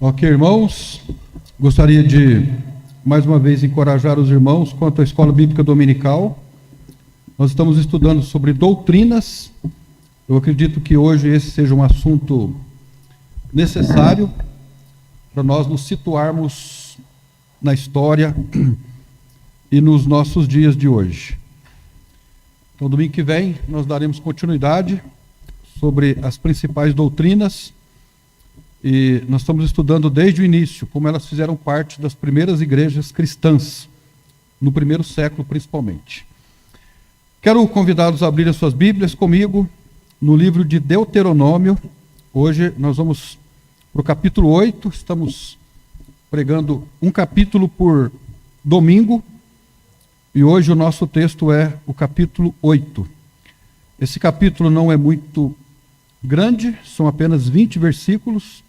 Ok, irmãos, gostaria de mais uma vez encorajar os irmãos quanto à Escola Bíblica Dominical. Nós estamos estudando sobre doutrinas. Eu acredito que hoje esse seja um assunto necessário para nós nos situarmos na história e nos nossos dias de hoje. Então, domingo que vem, nós daremos continuidade sobre as principais doutrinas. E nós estamos estudando desde o início, como elas fizeram parte das primeiras igrejas cristãs, no primeiro século principalmente. Quero convidá-los a abrir as suas Bíblias comigo no livro de Deuteronômio. Hoje nós vamos para o capítulo 8, estamos pregando um capítulo por domingo, e hoje o nosso texto é o capítulo 8. Esse capítulo não é muito grande, são apenas 20 versículos.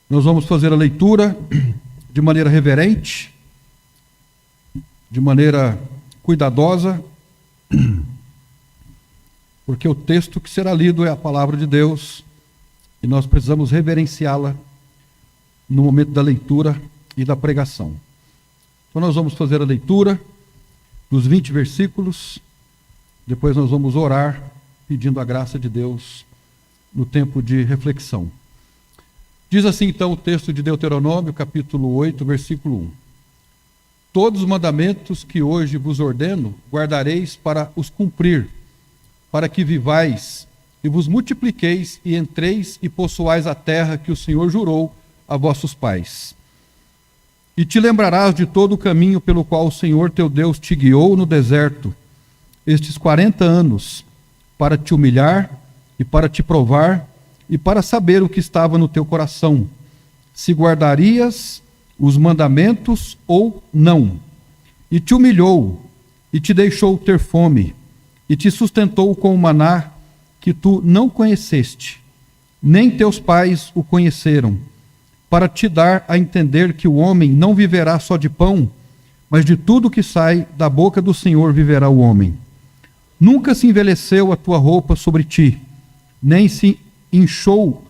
Nós vamos fazer a leitura de maneira reverente, de maneira cuidadosa, porque o texto que será lido é a palavra de Deus e nós precisamos reverenciá-la no momento da leitura e da pregação. Então nós vamos fazer a leitura dos 20 versículos, depois nós vamos orar pedindo a graça de Deus no tempo de reflexão. Diz assim então o texto de Deuteronômio, capítulo 8, versículo 1. Todos os mandamentos que hoje vos ordeno, guardareis para os cumprir, para que vivais e vos multipliqueis e entreis e possuais a terra que o Senhor jurou a vossos pais. E te lembrarás de todo o caminho pelo qual o Senhor teu Deus te guiou no deserto, estes 40 anos, para te humilhar e para te provar, e para saber o que estava no teu coração, se guardarias os mandamentos ou não. E te humilhou, e te deixou ter fome, e te sustentou com o maná que tu não conheceste, nem teus pais o conheceram, para te dar a entender que o homem não viverá só de pão, mas de tudo que sai da boca do Senhor viverá o homem. Nunca se envelheceu a tua roupa sobre ti, nem se inchou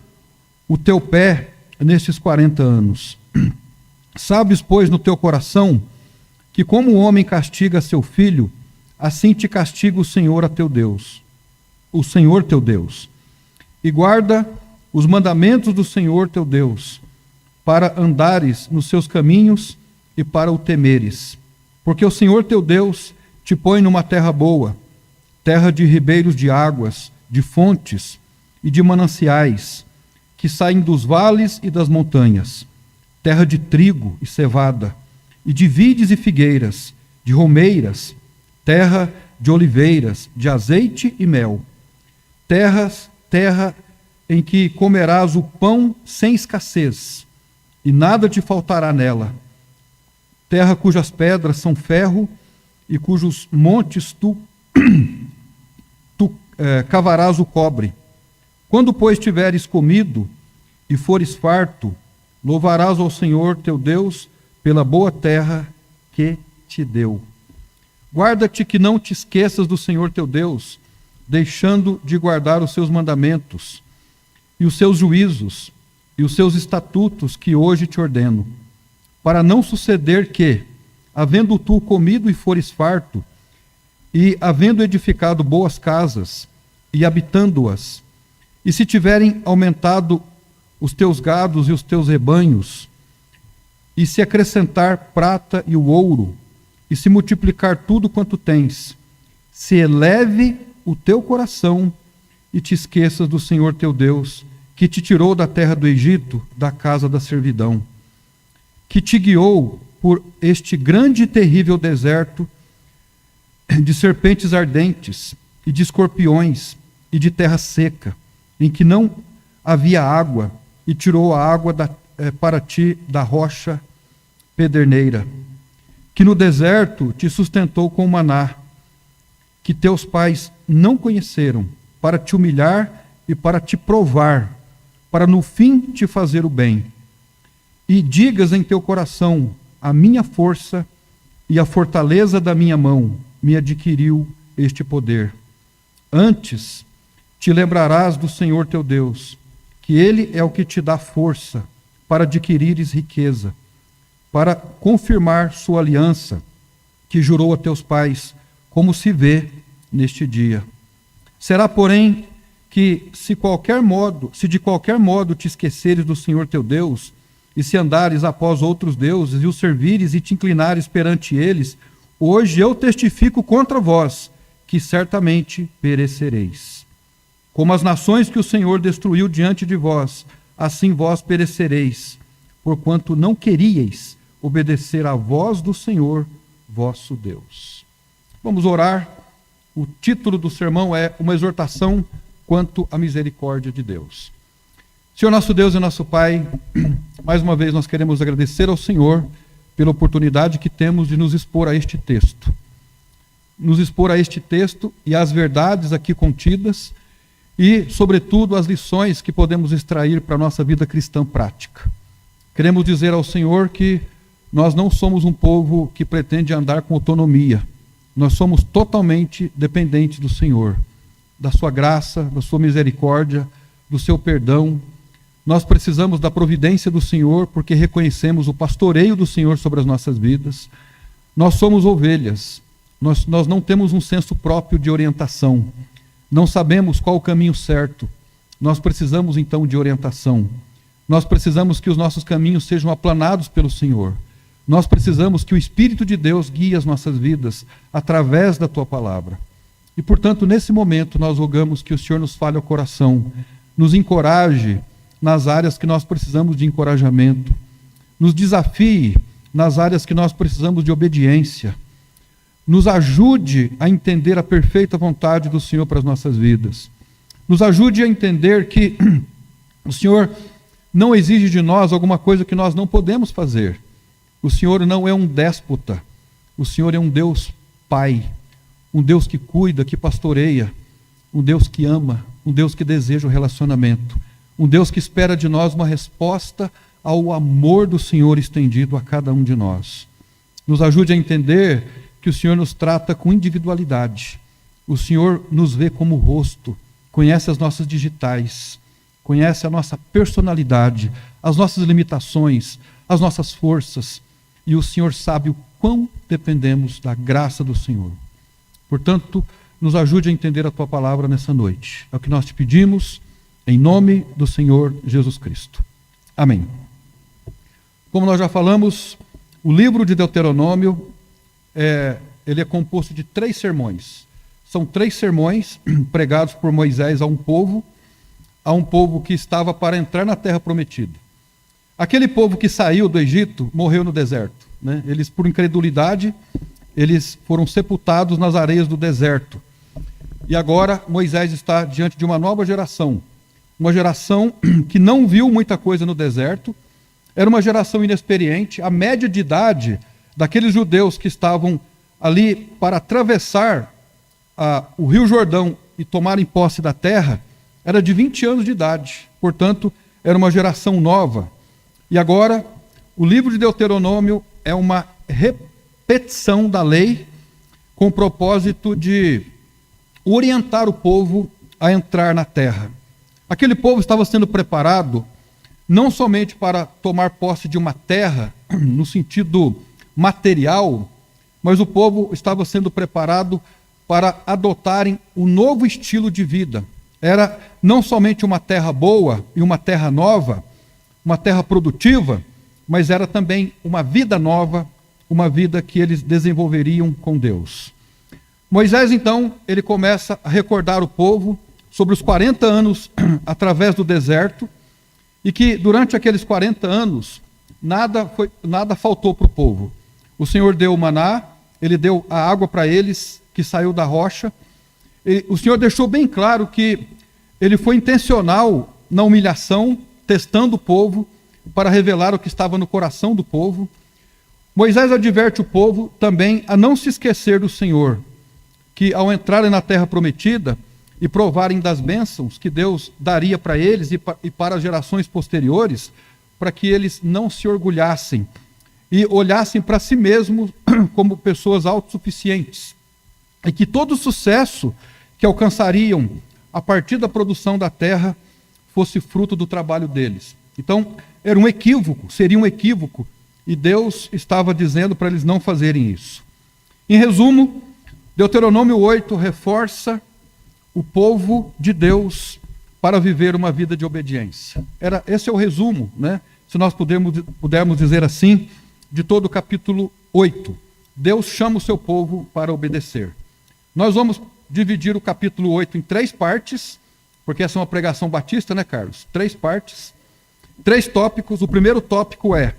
o teu pé nestes 40 anos. Sabes, pois, no teu coração, que como o homem castiga seu filho, assim te castiga o Senhor teu Deus. E guarda os mandamentos do Senhor teu Deus, para andares nos seus caminhos e para o temeres. Porque o Senhor teu Deus te põe numa terra boa, terra de ribeiros de águas, de fontes e de mananciais, que saem dos vales e das montanhas, terra de trigo e cevada, e de vides e figueiras, de romeiras, terra de oliveiras, de azeite e mel, terra em que comerás o pão sem escassez, e nada te faltará nela, terra cujas pedras são ferro, e cujos montes tu cavarás o cobre. Quando, pois, tiveres comido e fores farto, louvarás ao Senhor teu Deus pela boa terra que te deu. Guarda-te que não te esqueças do Senhor teu Deus, deixando de guardar os seus mandamentos, e os seus juízos, e os seus estatutos que hoje te ordeno, para não suceder que, havendo tu comido e fores farto, e havendo edificado boas casas, e habitando-as, e se tiverem aumentado os teus gados e os teus rebanhos, e se acrescentar prata e o ouro, e se multiplicar tudo quanto tens, se eleve o teu coração e te esqueças do Senhor teu Deus, que te tirou da terra do Egito, da casa da servidão, que te guiou por este grande e terrível deserto de serpentes ardentes e de escorpiões e de terra seca, em que não havia água, e tirou a água para ti da rocha pederneira, que no deserto te sustentou com maná, que teus pais não conheceram, para te humilhar e para te provar, para no fim te fazer o bem. E digas em teu coração, a minha força e a fortaleza da minha mão me adquiriu este poder. Antes te lembrarás do Senhor teu Deus, que que Ele é o que te dá força para adquirires riqueza, para confirmar sua aliança, que jurou a teus pais, como se vê neste dia. Será, porém, que se de qualquer modo te esqueceres do Senhor teu Deus, e se andares após outros deuses, e os servires e te inclinares perante eles, hoje eu testifico contra vós, que certamente perecereis. Como as nações que o Senhor destruiu diante de vós, assim vós perecereis, porquanto não queríeis obedecer à voz do Senhor, vosso Deus. Vamos orar. O título do sermão é uma exortação quanto à misericórdia de Deus. Senhor nosso Deus e nosso Pai, mais uma vez nós queremos agradecer ao Senhor pela oportunidade que temos de nos expor a este texto. Nos expor a este texto e às verdades aqui contidas e, sobretudo, as lições que podemos extrair para a nossa vida cristã prática. Queremos dizer ao Senhor que nós não somos um povo que pretende andar com autonomia. Nós somos totalmente dependentes do Senhor, da sua graça, da sua misericórdia, do seu perdão. Nós precisamos da providência do Senhor porque reconhecemos o pastoreio do Senhor sobre as nossas vidas. Nós somos ovelhas. Nós não temos um senso próprio de orientação. Não sabemos qual o caminho certo. Nós precisamos então de orientação. Nós precisamos que os nossos caminhos sejam aplanados pelo Senhor. Nós precisamos que o Espírito de Deus guie as nossas vidas através da Tua palavra. E, portanto, nesse momento, nós rogamos que o Senhor nos fale ao coração, nos encoraje nas áreas que nós precisamos de encorajamento, nos desafie nas áreas que nós precisamos de obediência, nos ajude a entender a perfeita vontade do Senhor para as nossas vidas, nos ajude a entender que o Senhor não exige de nós alguma coisa que nós não podemos fazer. O Senhor não é um déspota, o Senhor é um Deus Pai, um Deus que cuida, que pastoreia, um Deus que ama, um Deus que deseja o relacionamento, um Deus que espera de nós uma resposta ao amor do Senhor estendido a cada um de nós. Nos ajude a entender que o Senhor nos trata com individualidade, o Senhor nos vê como rosto, conhece as nossas digitais, conhece a nossa personalidade, as nossas limitações, as nossas forças, e o Senhor sabe o quão dependemos da graça do Senhor. Portanto, nos ajude a entender a Tua palavra nessa noite. É o que nós te pedimos, em nome do Senhor Jesus Cristo. Amém. Como nós já falamos, o livro de Deuteronômio, ele é composto de 3 sermões. São 3 sermões pregados por Moisés a um povo que estava para entrar na terra prometida. Aquele povo que saiu do Egito morreu no deserto, né? Eles, por incredulidade, eles foram sepultados nas areias do deserto. E agora Moisés está diante de uma nova geração, uma geração que não viu muita coisa no deserto, era uma geração inexperiente. A média de idade daqueles judeus que estavam ali para atravessar o Rio Jordão e tomarem posse da terra era de 20 anos de idade. Portanto, era uma geração nova. E agora, o livro de Deuteronômio é uma repetição da lei com o propósito de orientar o povo a entrar na terra. Aquele povo estava sendo preparado não somente para tomar posse de uma terra, no sentido material, mas o povo estava sendo preparado para adotarem um novo estilo de vida. Era não somente uma terra boa e uma terra nova, uma terra produtiva, mas era também uma vida nova, uma vida que eles desenvolveriam com Deus. Moisés, então, ele começa a recordar o povo sobre os 40 anos através do deserto, e que durante aqueles 40 anos, nada faltou para o povo. O Senhor deu o maná, ele deu a água para eles, que saiu da rocha. O Senhor deixou bem claro que ele foi intencional na humilhação, testando o povo, para revelar o que estava no coração do povo. Moisés adverte o povo também a não se esquecer do Senhor, que ao entrarem na terra prometida e provarem das bênçãos que Deus daria para eles e para as gerações posteriores, para que eles não se orgulhassem e olhassem para si mesmos como pessoas autossuficientes, e que todo o sucesso que alcançariam a partir da produção da terra fosse fruto do trabalho deles. Então, era um equívoco, seria um equívoco, e Deus estava dizendo para eles não fazerem isso. Em resumo, Deuteronômio 8 reforça o povo de Deus para viver uma vida de obediência. Esse é o resumo, né? Se nós pudermos dizer assim, de todo o capítulo 8. Deus chama o seu povo para obedecer. Nós vamos dividir o capítulo 8 em 3 partes, porque essa é uma pregação batista, né, Carlos? 3 partes, 3 tópicos. O primeiro tópico é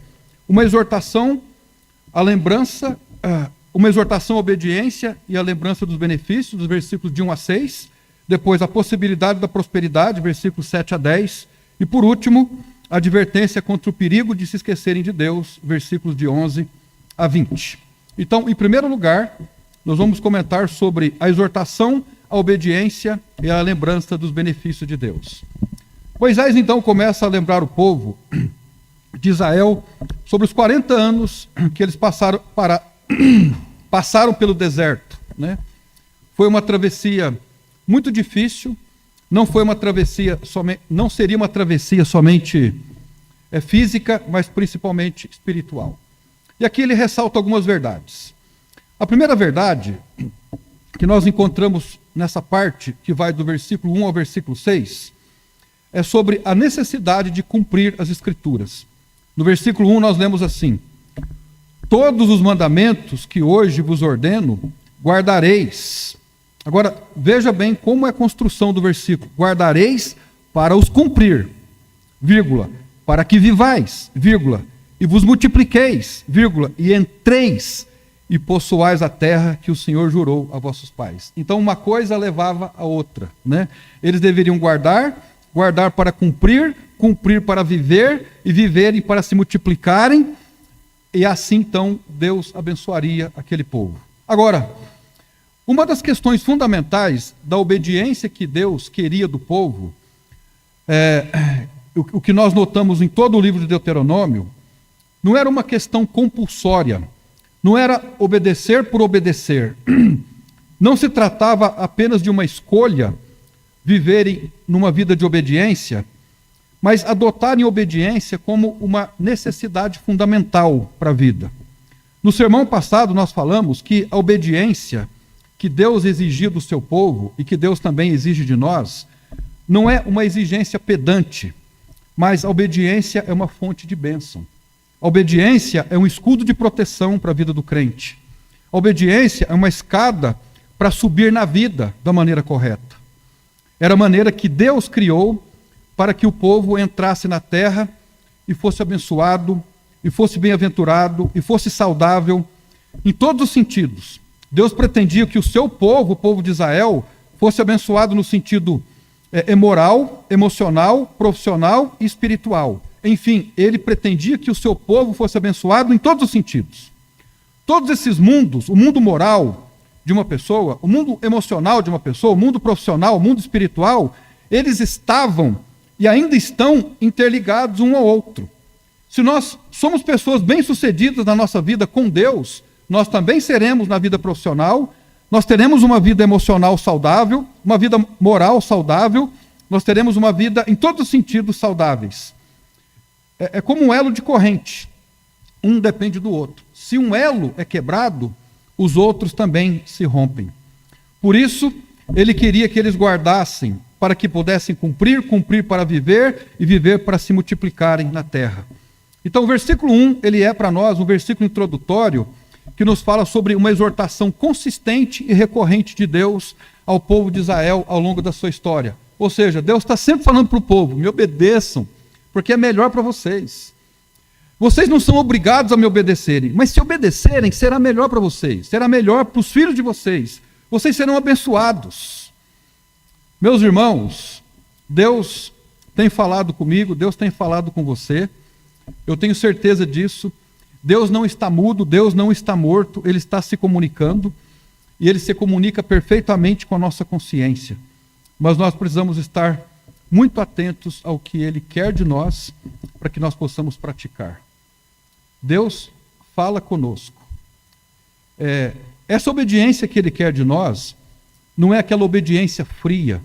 uma exortação à lembrança, uma exortação à obediência e à lembrança dos benefícios, dos versículos de 1 a 6. Depois, a possibilidade da prosperidade, versículos 7 a 10. E, por último, a advertência contra o perigo de se esquecerem de Deus, versículos de 11 a 20. Então, em primeiro lugar, nós vamos comentar sobre a exortação à obediência e a lembrança dos benefícios de Deus. Moisés, então, começa a lembrar o povo de Israel sobre os 40 anos que eles passaram pelo deserto, né? Foi uma travessia muito difícil, não seria uma travessia somente física, mas principalmente espiritual. E aqui ele ressalta algumas verdades. A primeira verdade que nós encontramos nessa parte, que vai do versículo 1 ao versículo 6, é sobre a necessidade de cumprir as Escrituras. No versículo 1 nós lemos assim: todos os mandamentos que hoje vos ordeno, guardareis. Agora, veja bem como é a construção do versículo. Guardareis para os cumprir, vírgula, para que vivais, vírgula, e vos multipliqueis, vírgula, e entreis e possuais a terra que o Senhor jurou a vossos pais. Então, uma coisa levava a outra, né? Eles deveriam guardar para cumprir, cumprir para viver, e viverem para se multiplicarem, e assim, então, Deus abençoaria aquele povo. Agora, uma das questões fundamentais da obediência que Deus queria do povo, o que nós notamos em todo o livro de Deuteronômio, não era uma questão compulsória, não era obedecer por obedecer. Não se tratava apenas de uma escolha, viverem numa vida de obediência, mas adotarem obediência como uma necessidade fundamental para a vida. No sermão passado nós falamos que a obediência que Deus exigia do seu povo e que Deus também exige de nós, não é uma exigência pedante, mas a obediência é uma fonte de bênção. A obediência é um escudo de proteção para a vida do crente. A obediência é uma escada para subir na vida da maneira correta. Era a maneira que Deus criou para que o povo entrasse na terra e fosse abençoado, e fosse bem-aventurado, e fosse saudável, em todos os sentidos. Deus pretendia que o seu povo, o povo de Israel, fosse abençoado no sentido moral, emocional, profissional e espiritual. Enfim, ele pretendia que o seu povo fosse abençoado em todos os sentidos. Todos esses mundos, o mundo moral de uma pessoa, o mundo emocional de uma pessoa, o mundo profissional, o mundo espiritual, eles estavam e ainda estão interligados um ao outro. Se nós somos pessoas bem-sucedidas na nossa vida com Deus, nós também seremos na vida profissional, nós teremos uma vida emocional saudável, uma vida moral saudável, nós teremos uma vida em todos os sentidos saudáveis. É como um elo de corrente, um depende do outro. Se um elo é quebrado, os outros também se rompem. Por isso, ele queria que eles guardassem para que pudessem cumprir, cumprir para viver e viver para se multiplicarem na terra. Então, o versículo 1, ele é para nós um versículo introdutório que nos fala sobre uma exortação consistente e recorrente de Deus ao povo de Israel ao longo da sua história. Ou seja, Deus está sempre falando para o povo: me obedeçam, porque é melhor para vocês. Vocês não são obrigados a me obedecerem, mas se obedecerem, será melhor para vocês, será melhor para os filhos de vocês, vocês serão abençoados. Meus irmãos, Deus tem falado comigo, Deus tem falado com você, eu tenho certeza disso. Deus não está mudo, Deus não está morto, Ele está se comunicando, e Ele se comunica perfeitamente com a nossa consciência. Mas nós precisamos estar muito atentos ao que Ele quer de nós, para que nós possamos praticar. Deus fala conosco. Essa obediência que Ele quer de nós, não é aquela obediência fria,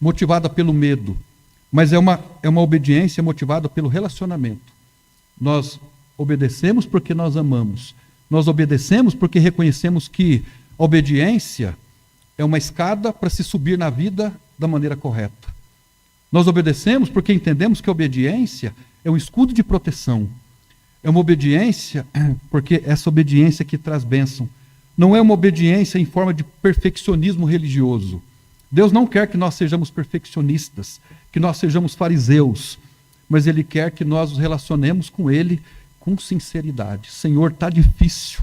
motivada pelo medo, mas é uma obediência motivada pelo relacionamento. Nós obedecemos porque nós amamos. Nós obedecemos porque reconhecemos que a obediência é uma escada para se subir na vida da maneira correta. Nós obedecemos porque entendemos que a obediência é um escudo de proteção. É uma obediência porque essa obediência que traz bênção. Não é uma obediência em forma de perfeccionismo religioso. Deus não quer que nós sejamos perfeccionistas, que nós sejamos fariseus, mas Ele quer que nós nos relacionemos com Ele com sinceridade. Senhor, está difícil.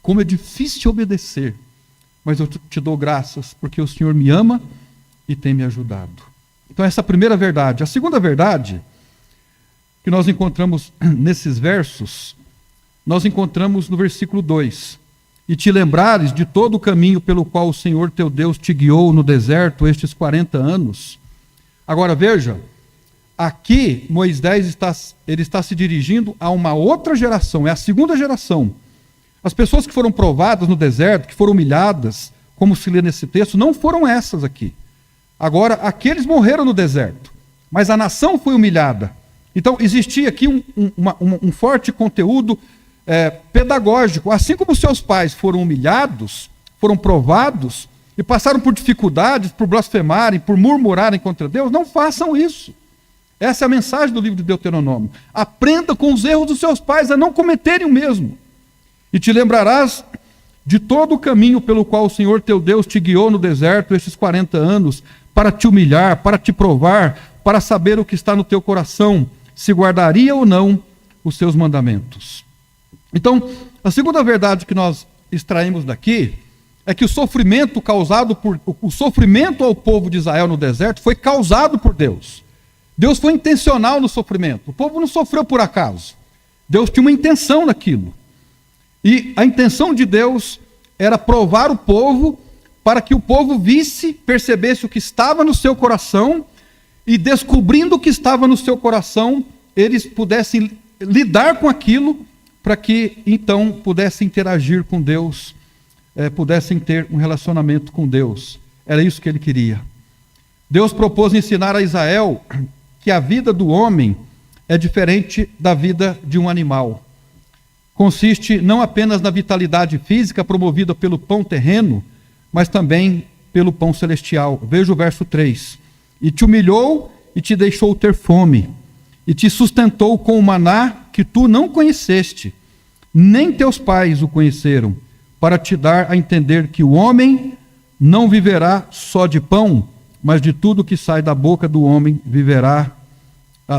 Como é difícil obedecer, mas eu te dou graças porque o Senhor me ama e tem me ajudado. Então essa é a primeira verdade. A segunda verdade que nós encontramos nesses versos, nós encontramos no versículo 2. E te lembrares de todo o caminho pelo qual o Senhor teu Deus te guiou no deserto estes 40 anos. Agora veja, aqui Moisés está se dirigindo a uma outra geração, é a segunda geração. As pessoas que foram provadas no deserto, que foram humilhadas, como se lê nesse texto, não foram essas aqui. Agora, aqueles morreram no deserto, mas a nação foi humilhada. Então, existia aqui um forte conteúdo pedagógico. Assim como seus pais foram humilhados, foram provados e passaram por dificuldades, por blasfemarem, por murmurarem contra Deus, não façam isso. Essa é a mensagem do livro de Deuteronômio. Aprenda com os erros dos seus pais a não cometerem o mesmo. E te lembrarás de todo o caminho pelo qual o Senhor teu Deus te guiou no deserto estes 40 anos, para te humilhar, para te provar, para saber o que está no teu coração, se guardaria ou não os seus mandamentos. Então, a segunda verdade que nós extraímos daqui é que o sofrimento ao povo de Israel no deserto foi causado por Deus. Deus foi intencional no sofrimento. O povo não sofreu por acaso. Deus tinha uma intenção naquilo. E a intenção de Deus era provar o povo para que o povo visse, percebesse o que estava no seu coração e, descobrindo o que estava no seu coração, eles pudessem lidar com aquilo para que então pudessem interagir com Deus, pudessem ter um relacionamento com Deus. Era isso que ele queria. Deus propôs ensinar a Israel que a vida do homem é diferente da vida de um animal. Consiste não apenas na vitalidade física promovida pelo pão terreno, mas também pelo pão celestial. Veja o verso 3. E te humilhou e te deixou ter fome, e te sustentou com o maná que tu não conheceste, nem teus pais o conheceram, para te dar a entender que o homem não viverá só de pão, mas de tudo que sai da boca do homem viverá,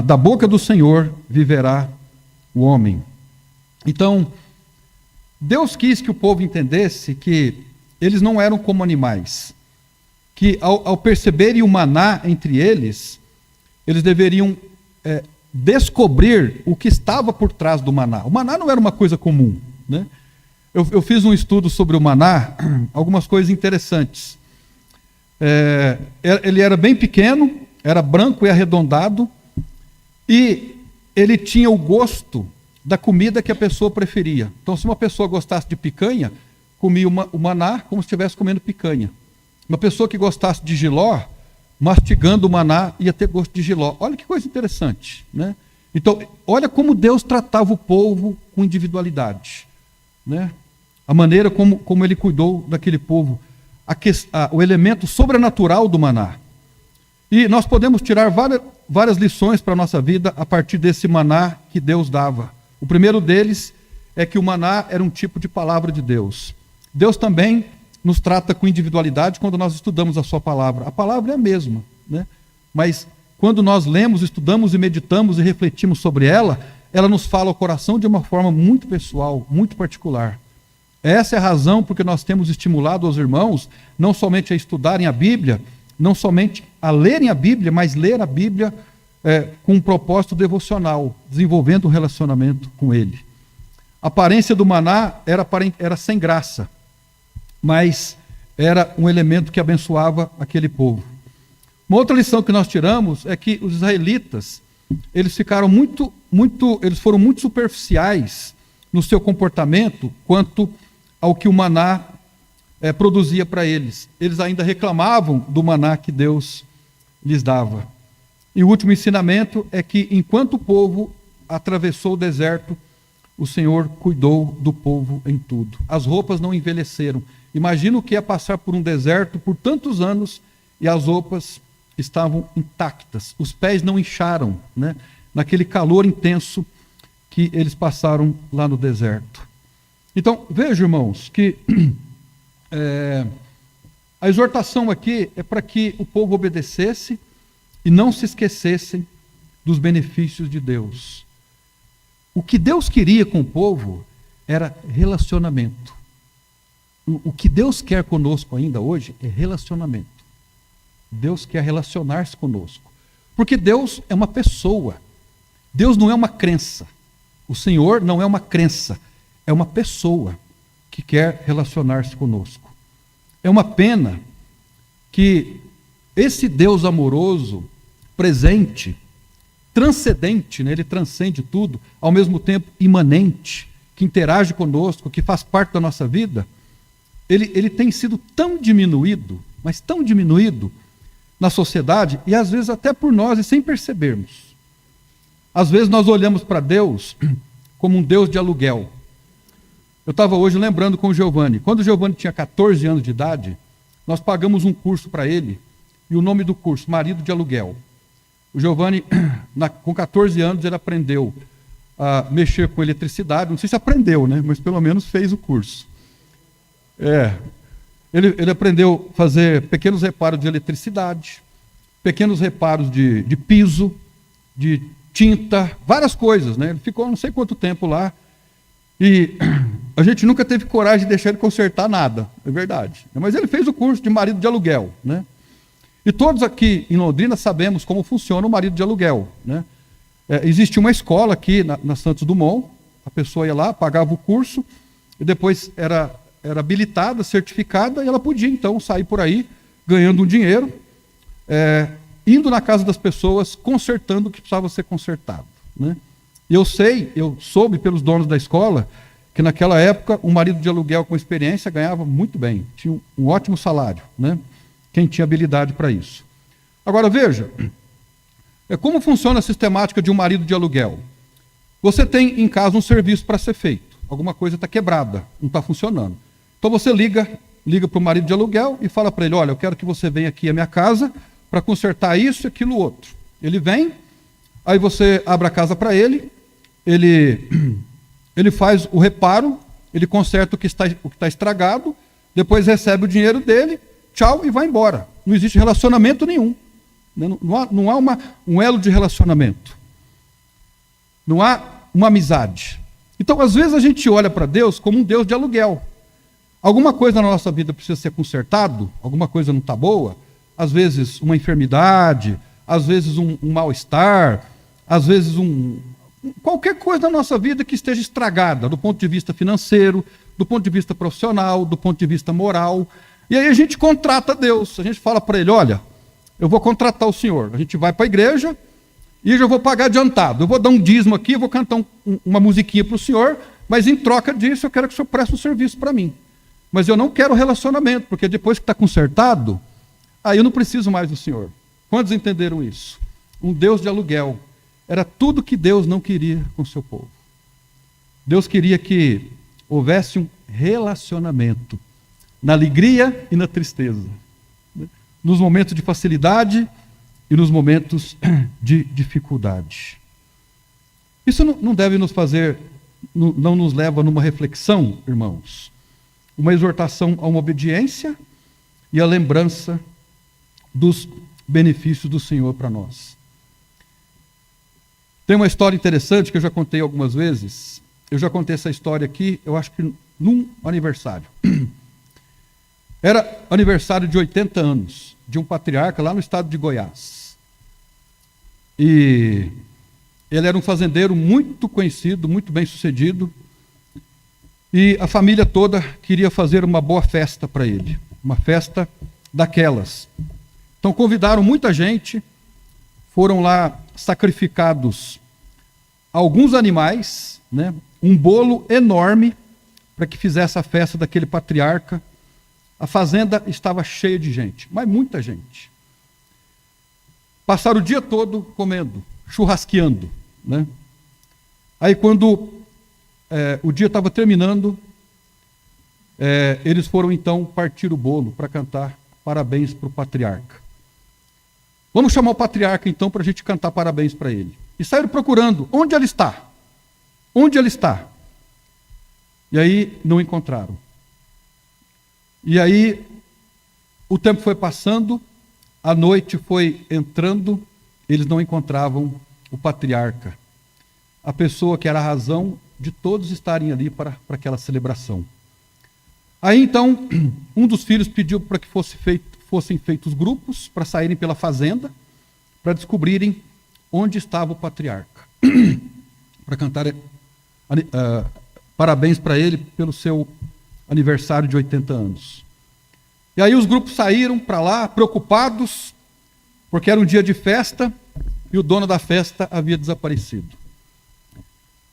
da boca do Senhor viverá o homem. Então, Deus quis que o povo entendesse que eles não eram como animais, que ao perceberem o maná entre eles, eles deveriam descobrir o que estava por trás do maná. O maná não era uma coisa comum, né? Eu fiz um estudo sobre o maná, algumas coisas interessantes. Ele era bem pequeno, era branco e arredondado, e ele tinha o gosto da comida que a pessoa preferia. Então, se uma pessoa gostasse de picanha, comia o maná como se estivesse comendo picanha. Uma pessoa que gostasse de jiló, mastigando o maná, ia ter gosto de jiló. Olha que coisa interessante, né? Então, olha como Deus tratava o povo com individualidade, né? A maneira como ele cuidou daquele povo, o elemento sobrenatural do maná. E nós podemos tirar várias lições para a nossa vida a partir desse maná que Deus dava. O primeiro deles é que o maná era um tipo de palavra de Deus. Deus também nos trata com individualidade quando nós estudamos a sua palavra. A palavra é a mesma, né? Mas quando nós lemos, estudamos e meditamos e refletimos sobre ela, ela nos fala ao coração de uma forma muito pessoal, muito particular. Essa é a razão porque nós temos estimulado os irmãos não somente a estudarem a Bíblia, não somente a lerem a Bíblia, mas ler a Bíblia com um propósito devocional, desenvolvendo um relacionamento com Ele. A aparência do maná era sem graça, mas era um elemento que abençoava aquele povo. Uma outra lição que nós tiramos é que os israelitas, eles foram muito superficiais no seu comportamento quanto ao que o maná produzia para eles. Eles ainda reclamavam do maná que Deus lhes dava. E o último ensinamento é que, enquanto o povo atravessou o deserto, o Senhor cuidou do povo em tudo. As roupas não envelheceram. Imagina o que é passar por um deserto por tantos anos e as roupas estavam intactas. Os pés não incharam, né? Naquele calor intenso que eles passaram lá no deserto. Então, veja, irmãos, que a exortação aqui é para que o povo obedecesse e não se esquecessem dos benefícios de Deus. O que Deus queria com o povo era relacionamento. O que Deus quer conosco ainda hoje é relacionamento. Deus quer relacionar-se conosco. Porque Deus é uma pessoa. Deus não é uma crença. O Senhor não é uma crença. É uma pessoa que quer relacionar-se conosco. É uma pena que esse Deus amoroso, presente, transcendente, né? Ele transcende tudo, ao mesmo tempo imanente, que interage conosco, que faz parte da nossa vida, ele tem sido tão diminuído, mas tão diminuído na sociedade, e às vezes até por nós, e sem percebermos. Às vezes nós olhamos para Deus como um Deus de aluguel. Eu estava hoje lembrando com o Giovanni. Quando o Giovanni tinha 14 anos de idade, nós pagamos um curso para ele, e o nome do curso, Marido de Aluguel. O Giovanni, com 14 anos, ele aprendeu a mexer com eletricidade. Não sei se aprendeu, né? Mas pelo menos fez o curso. Ele aprendeu a fazer pequenos reparos de eletricidade, pequenos reparos de piso, de tinta, várias coisas, né? Ele ficou não sei quanto tempo lá. E a gente nunca teve coragem de deixar ele consertar nada, é verdade. Mas ele fez o curso de marido de aluguel, né? E todos aqui em Londrina sabemos como funciona o marido de aluguel, né? Existia uma escola aqui na Santos Dumont, a pessoa ia lá, pagava o curso, e depois era habilitada, certificada, e ela podia então sair por aí ganhando um dinheiro, indo na casa das pessoas, consertando o que precisava ser consertado, né? E eu soube pelos donos da escola, que naquela época um marido de aluguel com experiência ganhava muito bem, tinha um ótimo salário, né? Quem tinha habilidade para isso. Agora veja, como funciona a sistemática de um marido de aluguel? Você tem em casa um serviço para ser feito, alguma coisa está quebrada, não está funcionando. Então você liga para o marido de aluguel e fala para ele, olha, eu quero que você venha aqui à minha casa para consertar isso e aquilo outro. Ele vem, aí você abre a casa para ele, ele faz o reparo, ele conserta o que está estragado, depois recebe o dinheiro dele, tchau, e vai embora. Não existe relacionamento nenhum. Não há um elo de relacionamento. Não há uma amizade. Então, às vezes, a gente olha para Deus como um Deus de aluguel. Alguma coisa na nossa vida precisa ser consertado, alguma coisa não está boa, às vezes uma enfermidade, às vezes um mal-estar, às vezes qualquer coisa na nossa vida que esteja estragada, do ponto de vista financeiro, do ponto de vista profissional, do ponto de vista moral. E aí a gente contrata Deus, a gente fala para ele, olha, eu vou contratar o senhor. A gente vai para a igreja e eu já vou pagar adiantado. Eu vou dar um dízimo aqui, eu vou cantar uma musiquinha para o senhor, mas em troca disso eu quero que o senhor preste um serviço para mim. Mas eu não quero relacionamento, porque depois que está consertado, aí eu não preciso mais do senhor. Quantos entenderam isso? Um Deus de aluguel. Era tudo que Deus não queria com o seu povo. Deus queria que houvesse um relacionamento, na alegria e na tristeza, nos momentos de facilidade e nos momentos de dificuldade. Isso não deve nos fazer, não nos leva numa reflexão, irmãos, uma exortação a uma obediência e a lembrança dos benefícios do Senhor para nós. Tem uma história interessante que eu já contei algumas vezes. Eu já contei essa história aqui, eu acho que num aniversário. Era aniversário de 80 anos de um patriarca lá no estado de Goiás. E ele era um fazendeiro muito conhecido, muito bem sucedido. E a família toda queria fazer uma boa festa para ele. Uma festa daquelas. Então convidaram muita gente, foram lá sacrificados alguns animais, né? Um bolo enorme para que fizesse a festa daquele patriarca. A fazenda estava cheia de gente, mas muita gente. passaram o dia todo comendo, churrasqueando, né? Aí quando o dia estava terminando, eles foram então partir o bolo para cantar parabéns para o patriarca. Vamos chamar o patriarca então para a gente cantar parabéns para ele. E saíram procurando, onde ele está? Onde ele está? E aí não encontraram. E aí o tempo foi passando, a noite foi entrando, eles não encontravam o patriarca, a pessoa que era a razão de todos estarem ali para aquela celebração. Aí então, um dos filhos pediu para que fossem feitos grupos para saírem pela fazenda, para descobrirem onde estava o patriarca, para cantar parabéns para ele pelo seu aniversário de 80 anos. E aí os grupos saíram para lá, preocupados, porque era um dia de festa e o dono da festa havia desaparecido.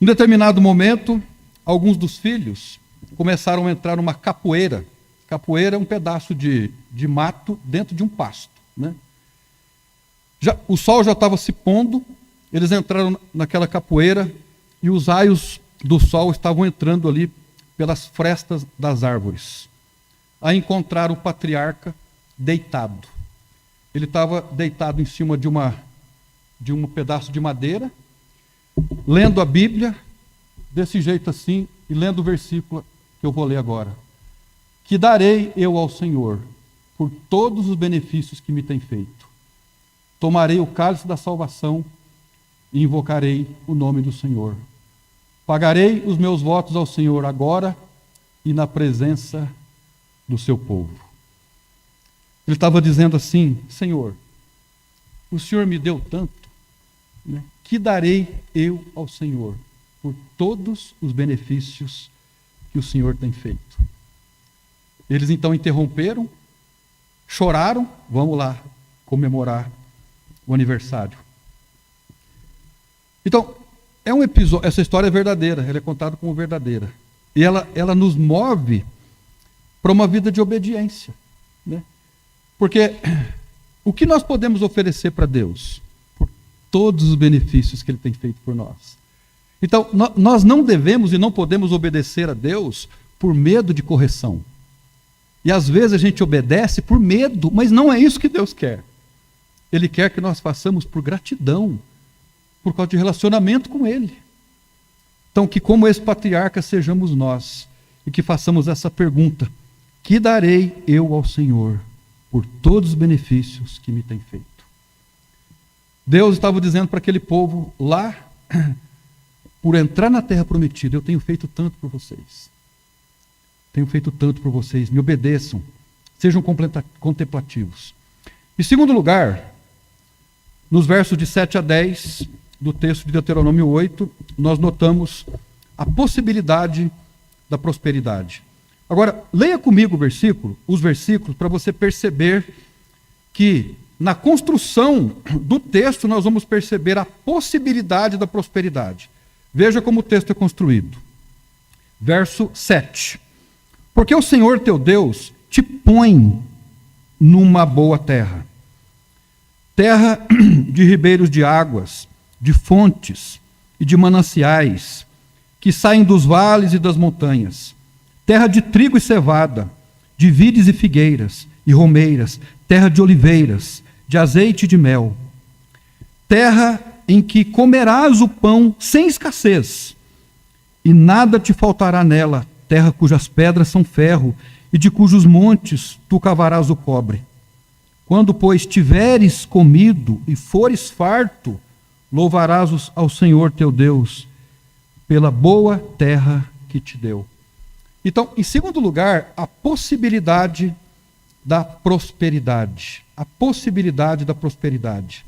Em determinado momento, alguns dos filhos começaram a entrar numa capoeira. Capoeira é um pedaço de mato dentro de um pasto, né? O sol já estava se pondo, eles entraram naquela capoeira e os raios do sol estavam entrando ali pelas frestas das árvores. Aí encontraram o patriarca deitado. Ele estava deitado em cima de um pedaço de madeira, lendo a Bíblia, desse jeito assim, e lendo o versículo que eu vou ler agora. Que darei eu ao Senhor por todos os benefícios que me tem feito. Tomarei o cálice da salvação e invocarei o nome do Senhor. Pagarei os meus votos ao Senhor agora e na presença do seu povo. Ele estava dizendo assim: Senhor, o Senhor me deu tanto, né? Que darei eu ao Senhor por todos os benefícios que o Senhor tem feito. Eles então interromperam, choraram, vamos lá comemorar o aniversário. Então, é um episódio, essa história é verdadeira, ela é contada como verdadeira. E ela nos move para uma vida de obediência, né? Porque o que nós podemos oferecer para Deus? Por todos os benefícios que Ele tem feito por nós. Então, nós não devemos e não podemos obedecer a Deus por medo de correção. E às vezes a gente obedece por medo, mas não é isso que Deus quer. Ele quer que nós façamos por gratidão, por causa de relacionamento com Ele. Então, que como esse patriarca sejamos nós, e que façamos essa pergunta: que darei eu ao Senhor por todos os benefícios que me tem feito? Deus estava dizendo para aquele povo lá, por entrar na terra prometida: eu tenho feito tanto por vocês. Tenho feito tanto por vocês, me obedeçam, sejam contemplativos. Em segundo lugar, nos versos de 7 a 10 do texto de Deuteronômio 8, nós notamos a possibilidade da prosperidade. Agora, leia comigo os versículos, para você perceber que na construção do texto nós vamos perceber a possibilidade da prosperidade. Veja como o texto é construído. Verso 7. Porque o Senhor teu Deus te põe numa boa terra, terra de ribeiros de águas, de fontes e de mananciais, que saem dos vales e das montanhas, terra de trigo e cevada, de vides e figueiras e romeiras, terra de oliveiras, de azeite e de mel, terra em que comerás o pão sem escassez, e nada te faltará nela, terra cujas pedras são ferro, e de cujos montes tu cavarás o cobre. Quando, pois, tiveres comido e fores farto, louvarás ao Senhor teu Deus pela boa terra que te deu. Então, em segundo lugar, a possibilidade da prosperidade. A possibilidade da prosperidade.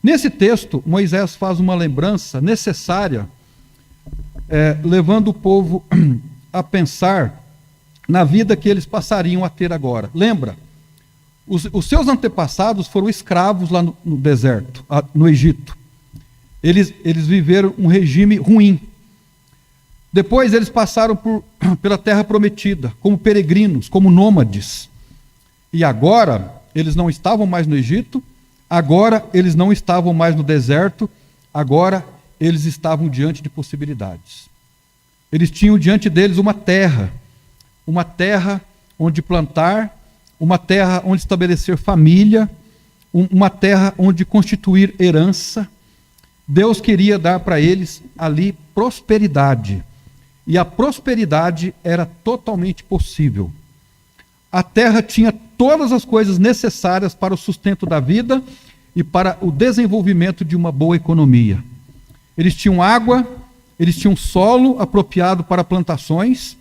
Nesse texto, Moisés faz uma lembrança necessária, levando o povo a pensar na vida que eles passariam a ter agora. Lembra? Os seus antepassados foram escravos lá no deserto, no Egito. Eles viveram um regime ruim. Depois eles passaram pela terra prometida, como peregrinos, como nômades. E agora, eles não estavam mais no Egito, Agora eles não estavam mais no deserto, agora eles estavam diante de possibilidades. Eles tinham diante deles uma terra onde plantar, uma terra onde estabelecer família, uma terra onde constituir herança. Deus queria dar para eles ali prosperidade. E a prosperidade era totalmente possível. A terra tinha todas as coisas necessárias para o sustento da vida e para o desenvolvimento de uma boa economia. Eles tinham água, eles tinham solo apropriado para plantações,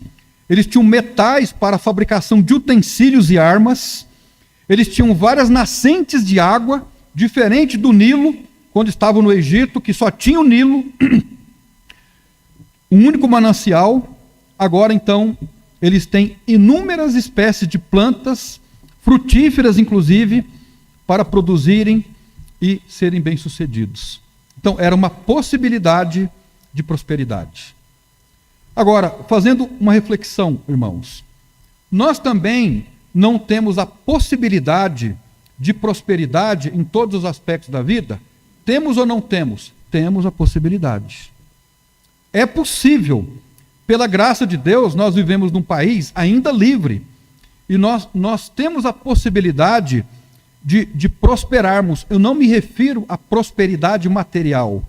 eles tinham metais para a fabricação de utensílios e armas, eles tinham várias nascentes de água, diferente do Nilo, quando estavam no Egito, que só tinha o Nilo, um único manancial. Agora, então, eles têm inúmeras espécies de plantas, frutíferas inclusive, para produzirem e serem bem-sucedidos. Então, era uma possibilidade de prosperidade. Agora, fazendo uma reflexão, irmãos, nós também não temos a possibilidade de prosperidade em todos os aspectos da vida? Temos ou não temos? Temos a possibilidade. É possível. Pela graça de Deus, nós vivemos num país ainda livre. E nós temos a possibilidade de prosperarmos. Eu não me refiro à prosperidade material,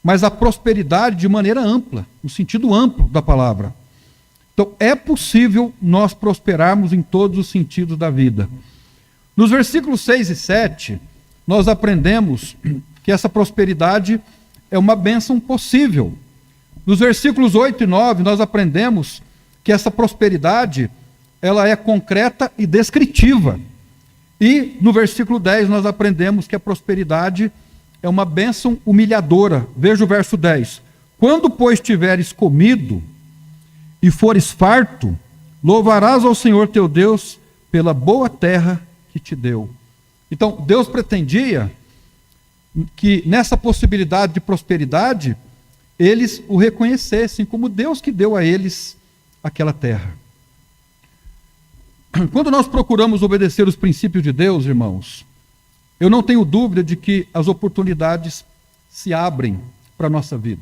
mas à prosperidade de maneira ampla, no sentido amplo da palavra. Então, é possível nós prosperarmos em todos os sentidos da vida. Nos versículos 6 e 7, nós aprendemos que essa prosperidade é uma bênção possível. Nos versículos 8 e 9, nós aprendemos que essa prosperidade, ela é concreta e descritiva. E no versículo 10, nós aprendemos que a prosperidade é uma bênção humilhadora. Veja o verso 10. Quando, pois, tiveres comido e fores farto, louvarás ao Senhor teu Deus pela boa terra que te deu. Então, Deus pretendia que nessa possibilidade de prosperidade, eles o reconhecessem como Deus que deu a eles aquela terra. Quando nós procuramos obedecer os princípios de Deus, irmãos, eu não tenho dúvida de que as oportunidades se abrem para a nossa vida.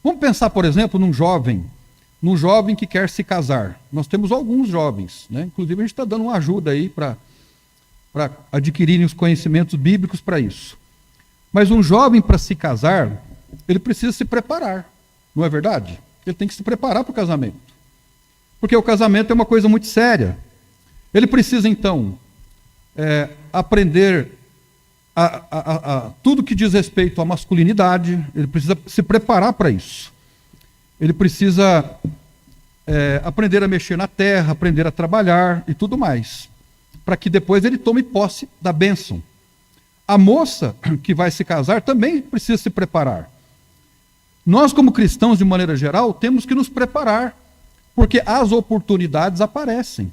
Vamos pensar, por exemplo, num jovem que quer se casar. Nós temos alguns jovens, né? Inclusive a gente está dando uma ajuda aí para adquirirem os conhecimentos bíblicos para isso. Mas um jovem, para se casar, ele precisa se preparar, não é verdade? Ele tem que se preparar para o casamento. Porque o casamento é uma coisa muito séria. Ele precisa, então, aprender a tudo que diz respeito à masculinidade, ele precisa se preparar para isso. Ele precisa aprender a mexer na terra, aprender a trabalhar e tudo mais, para que depois ele tome posse da bênção. A moça que vai se casar também precisa se preparar. Nós, como cristãos, de maneira geral, temos que nos preparar, porque as oportunidades aparecem.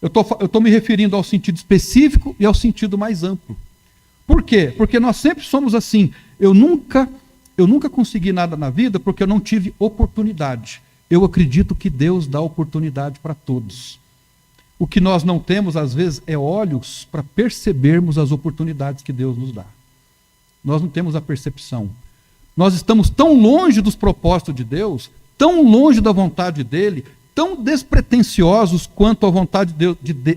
Eu estou me referindo ao sentido específico e ao sentido mais amplo. Por quê? Porque nós sempre somos assim. Eu nunca consegui nada na vida porque eu não tive oportunidade. Eu acredito que Deus dá oportunidade para todos. O que nós não temos, às vezes, é olhos para percebermos as oportunidades que Deus nos dá. Nós não temos a percepção. Nós estamos tão longe dos propósitos de Deus, tão longe da vontade dEle, tão despretensiosos quanto a vontade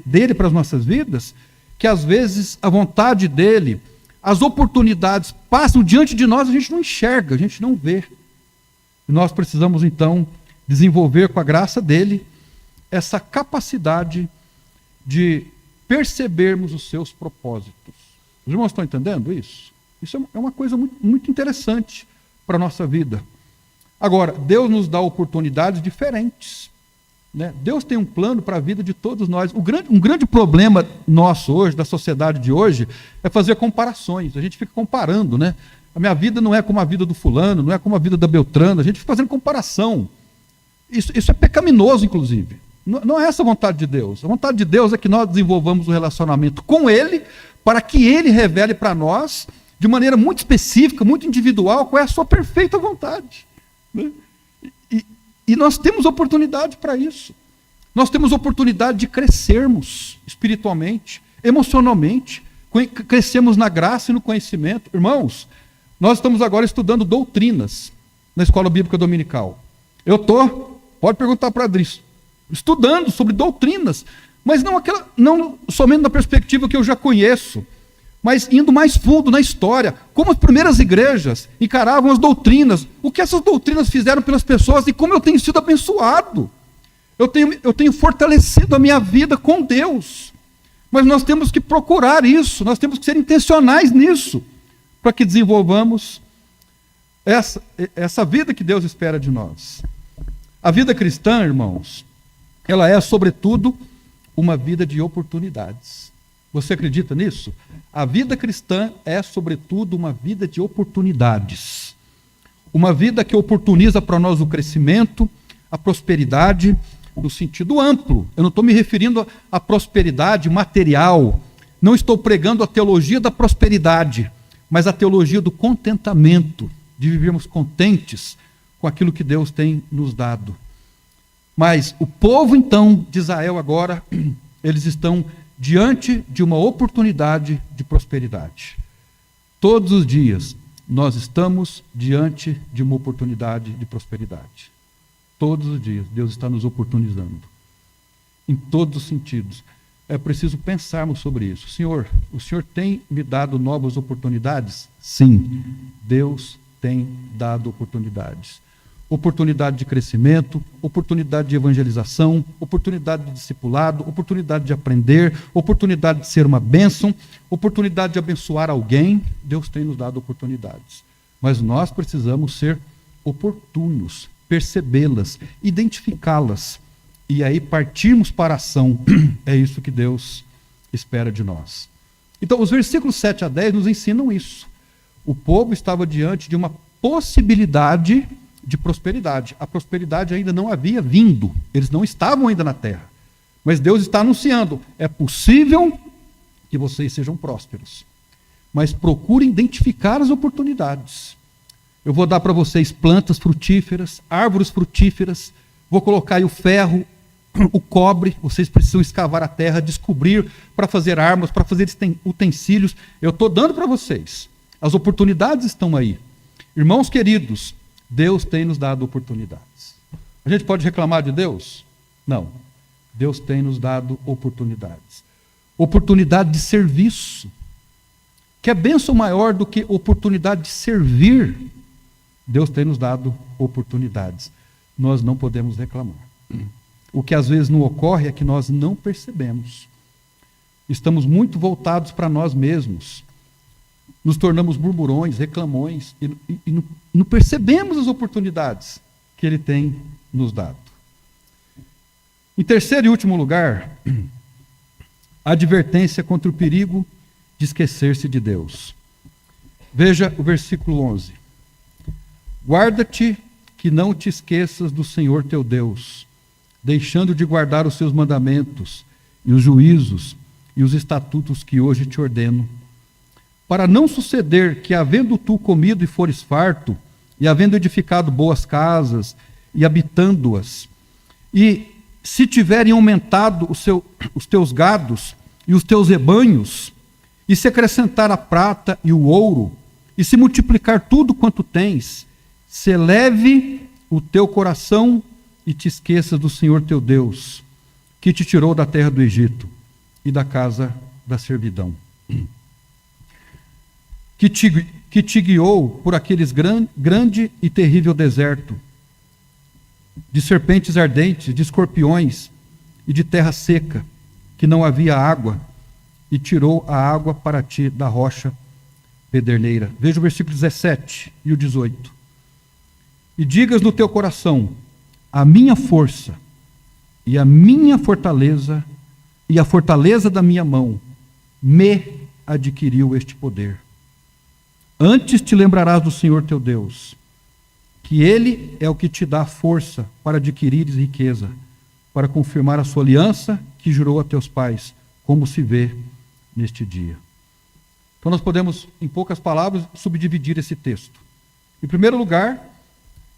dEle para as nossas vidas, que às vezes a vontade dEle, as oportunidades passam diante de nós, a gente não enxerga, a gente não vê. E nós precisamos, então, desenvolver com a graça dEle essa capacidade de percebermos os seus propósitos. Os irmãos estão entendendo isso? Isso é uma coisa muito, muito interessante para a nossa vida. Agora, Deus nos dá oportunidades diferentes, né? Deus tem um plano para a vida de todos nós. Um grande problema nosso hoje, da sociedade de hoje, é fazer comparações. A gente fica comparando, né? A minha vida não é como a vida do fulano, não é como a vida da Beltrana. A gente fica fazendo comparação. Isso é pecaminoso, inclusive. Não é essa a vontade de Deus. A vontade de Deus é que nós desenvolvamos um relacionamento com Ele, para que Ele revele para nós, de maneira muito específica, muito individual, qual é a sua perfeita vontade. Né? E nós temos oportunidade para isso. Nós temos oportunidade de crescermos espiritualmente, emocionalmente, crescemos na graça e no conhecimento. Irmãos, nós estamos agora estudando doutrinas na escola bíblica dominical. Eu estou, pode perguntar para a Adris, estudando sobre doutrinas, mas não somente na perspectiva que eu já conheço, mas indo mais fundo na história, como as primeiras igrejas encaravam as doutrinas, o que essas doutrinas fizeram pelas pessoas e como eu tenho sido abençoado. Eu tenho fortalecido a minha vida com Deus. Mas nós temos que procurar isso, nós temos que ser intencionais nisso, para que desenvolvamos essa vida que Deus espera de nós. A vida cristã, irmãos, ela é, sobretudo, uma vida de oportunidades. Você acredita nisso? A vida cristã é, sobretudo, uma vida de oportunidades. Uma vida que oportuniza para nós o crescimento, a prosperidade, no sentido amplo. Eu não estou me referindo à prosperidade material. Não estou pregando a teologia da prosperidade, mas a teologia do contentamento, de vivermos contentes com aquilo que Deus tem nos dado. Mas o povo, então, de Israel agora, eles estão diante de uma oportunidade de prosperidade. Todos os dias, nós estamos diante de uma oportunidade de prosperidade. Todos os dias, Deus está nos oportunizando. Em todos os sentidos. É preciso pensarmos sobre isso. Senhor, o Senhor tem me dado novas oportunidades? Sim, Deus tem dado oportunidades. Oportunidade de crescimento, oportunidade de evangelização, oportunidade de discipulado, oportunidade de aprender, oportunidade de ser uma bênção, oportunidade de abençoar alguém. Deus tem nos dado oportunidades. Mas nós precisamos ser oportunos, percebê-las, identificá-las e aí partirmos para a ação. É isso que Deus espera de nós. Então, os versículos 7 a 10 nos ensinam isso. O povo estava diante de uma possibilidade de prosperidade. A prosperidade ainda não havia vindo, eles não estavam ainda na terra. Mas Deus está anunciando, é possível que vocês sejam prósperos. Mas procurem identificar as oportunidades. Eu vou dar para vocês plantas frutíferas, árvores frutíferas, vou colocar aí o ferro, o cobre, vocês precisam escavar a terra, descobrir para fazer armas, para fazer utensílios. Eu estou dando para vocês. As oportunidades estão aí. Irmãos queridos, Deus tem nos dado oportunidades. A gente pode reclamar de Deus? Não. Deus tem nos dado oportunidades. Oportunidade de serviço. Que é bênção maior do que oportunidade de servir. Deus tem nos dado oportunidades. Nós não podemos reclamar. O que às vezes não ocorre é que nós não percebemos. Estamos muito voltados para nós mesmos. Nos tornamos murmurões, reclamões e não percebemos as oportunidades que Ele tem nos dado. Em terceiro e último lugar, a advertência contra o perigo de esquecer-se de Deus. Veja o versículo 11. Guarda-te que não te esqueças do Senhor teu Deus, deixando de guardar os seus mandamentos e os juízos e os estatutos que hoje te ordeno, para não suceder que, havendo tu comido e fores farto, e havendo edificado boas casas, e habitando-as, e se tiverem aumentado os teus gados e os teus rebanhos, e se acrescentar a prata e o ouro, e se multiplicar tudo quanto tens, se eleve o teu coração e te esqueças do Senhor teu Deus, que te tirou da terra do Egito e da casa da servidão. Que te guiou por aqueles grande e terrível deserto, de serpentes ardentes, de escorpiões e de terra seca, que não havia água, e tirou a água para ti da rocha pederneira. Veja o versículo 17 e o 18. E digas no teu coração, a minha força e a minha fortaleza e a fortaleza da minha mão me adquiriu este poder. Antes te lembrarás do Senhor teu Deus, que Ele é o que te dá força para adquirires riqueza, para confirmar a sua aliança que jurou a teus pais, como se vê neste dia. Então nós podemos, em poucas palavras, subdividir esse texto. Em primeiro lugar,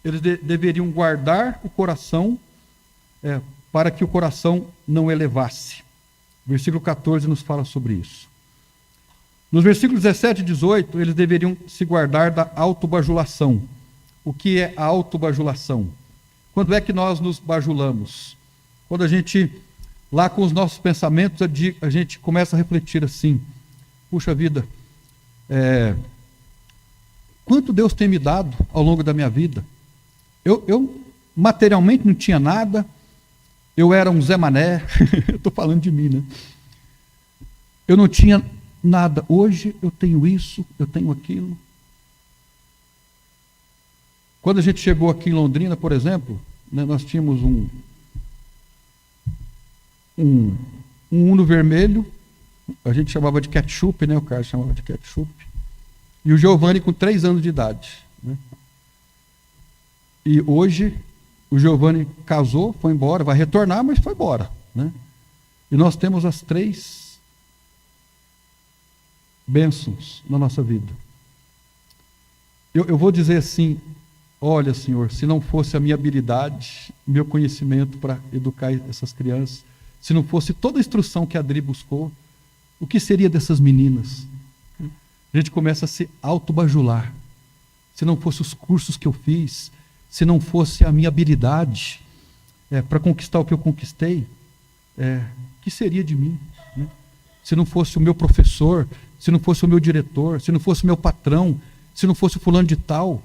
eles deveriam guardar o coração para que o coração não elevasse. O versículo 14 nos fala sobre isso. Nos versículos 17 e 18, eles deveriam se guardar da autobajulação. O que é a autobajulação? Quando é que nós nos bajulamos? Quando a gente, lá com os nossos pensamentos, a gente começa a refletir assim: puxa vida, quanto Deus tem me dado ao longo da minha vida? Eu materialmente não tinha nada, eu era um Zé Mané, estou falando de mim, né? Eu não tinha nada, hoje eu tenho isso, eu tenho aquilo. Quando a gente chegou aqui em Londrina, por exemplo, né, nós tínhamos um Uno vermelho, a gente chamava de ketchup, né? O cara chamava de ketchup. E o Giovanni com 3 anos de idade, né? E hoje o Giovanni casou, foi embora, vai retornar, mas foi embora, né? E nós temos as 3 bênçãos na nossa vida. Eu vou dizer assim: olha, Senhor, se não fosse a minha habilidade, meu conhecimento para educar essas crianças, se não fosse toda a instrução que a Adri buscou, o que seria dessas meninas? A gente começa a se autobajular. Se não fosse os cursos que eu fiz, se não fosse a minha habilidade para conquistar o que eu conquistei, o que seria de mim, né? Se não fosse o meu professor, se não fosse o meu diretor, se não fosse o meu patrão, se não fosse o fulano de tal.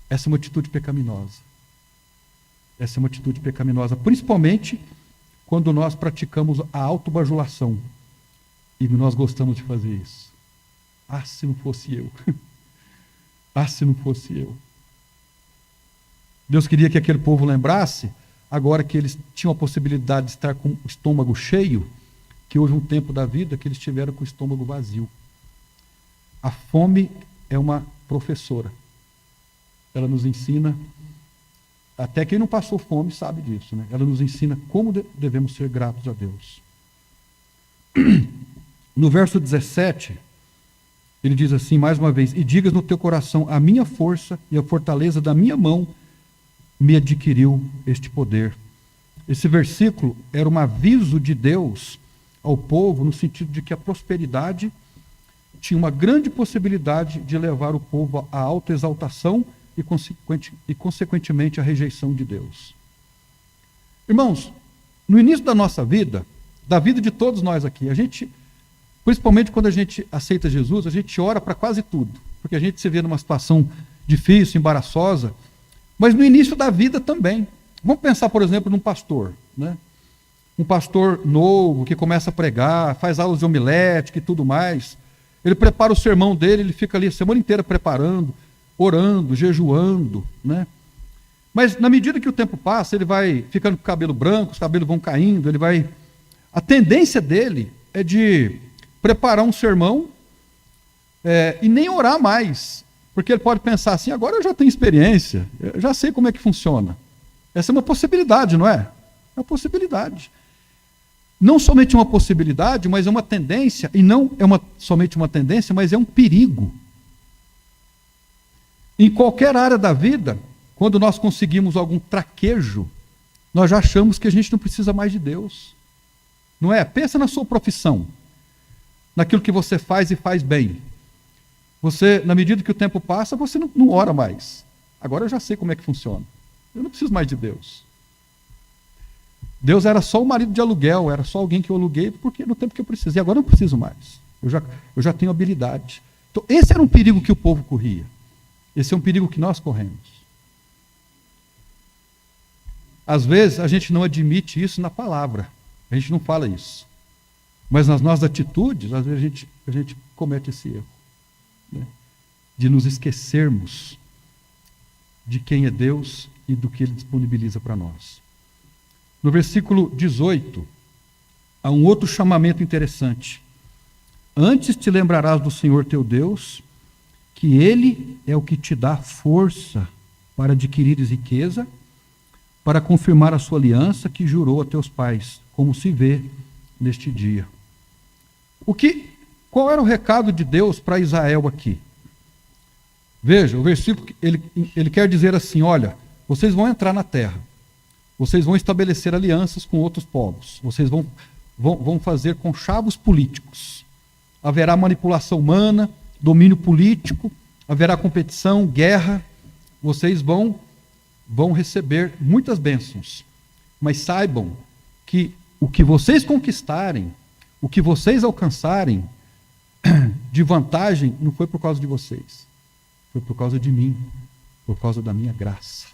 Essa é uma atitude pecaminosa. Essa é uma atitude pecaminosa, principalmente quando nós praticamos a autobajulação. E nós gostamos de fazer isso. Ah, se não fosse eu. Ah, se não fosse eu. Deus queria que aquele povo lembrasse, agora que eles tinham a possibilidade de estar com o estômago cheio, que houve um tempo da vida que eles tiveram com o estômago vazio. A fome é uma professora. Ela nos ensina, até quem não passou fome sabe disso, né? Ela nos ensina como devemos ser gratos a Deus. No verso 17, ele diz assim, mais uma vez: e digas no teu coração, a minha força e a fortaleza da minha mão me adquiriu este poder. Esse versículo era um aviso de Deus ao povo, no sentido de que a prosperidade tinha uma grande possibilidade de levar o povo à autoexaltação e, consequentemente, à rejeição de Deus. Irmãos, no início da nossa vida, da vida de todos nós aqui, a gente, principalmente quando a gente aceita Jesus, a gente ora para quase tudo, porque a gente se vê numa situação difícil, embaraçosa, mas no início da vida também. Vamos pensar, por exemplo, num pastor, né? Um pastor novo que começa a pregar, faz aulas de homilética e tudo mais. Ele prepara o sermão dele, ele fica ali a semana inteira preparando, orando, jejuando, né? Mas na medida que o tempo passa, ele vai ficando com o cabelo branco, os cabelos vão caindo, a tendência dele é de preparar um sermão e nem orar mais, porque ele pode pensar assim: agora eu já tenho experiência, eu já sei como é que funciona. Essa é uma possibilidade, não é? É uma possibilidade. Não somente uma possibilidade, mas é uma tendência, e não é somente uma tendência, mas é um perigo. Em qualquer área da vida, quando nós conseguimos algum traquejo, nós já achamos que a gente não precisa mais de Deus. Não é? Pensa na sua profissão, naquilo que você faz e faz bem. Você, na medida que o tempo passa, você não ora mais. Agora eu já sei como é que funciona. Eu não preciso mais de Deus. Deus era só o marido de aluguel, era só alguém que eu aluguei porque no tempo que eu precisei. Agora eu não preciso mais. Eu já tenho habilidade. Então, esse era um perigo que o povo corria. Esse é um perigo que nós corremos. Às vezes, a gente não admite isso na palavra. A gente não fala isso. Mas nas nossas atitudes, às vezes a gente comete esse erro, né? De nos esquecermos de quem é Deus e do que Ele disponibiliza para nós. No versículo 18, há um outro chamamento interessante. Antes te lembrarás do Senhor teu Deus, que Ele é o que te dá força para adquirires riqueza, para confirmar a sua aliança que jurou a teus pais, como se vê neste dia. Qual era o recado de Deus para Israel aqui? Veja, o versículo, ele quer dizer assim: olha, vocês vão entrar na terra, vocês vão estabelecer alianças com outros povos, vocês vão fazer conchavos políticos. haverá manipulação humana, domínio político, haverá competição, guerra. Vocês vão receber muitas bênçãos. Mas saibam que o que vocês conquistarem, o que vocês alcançarem de vantagem, não foi por causa de vocês. Foi por causa de mim, por causa da minha graça.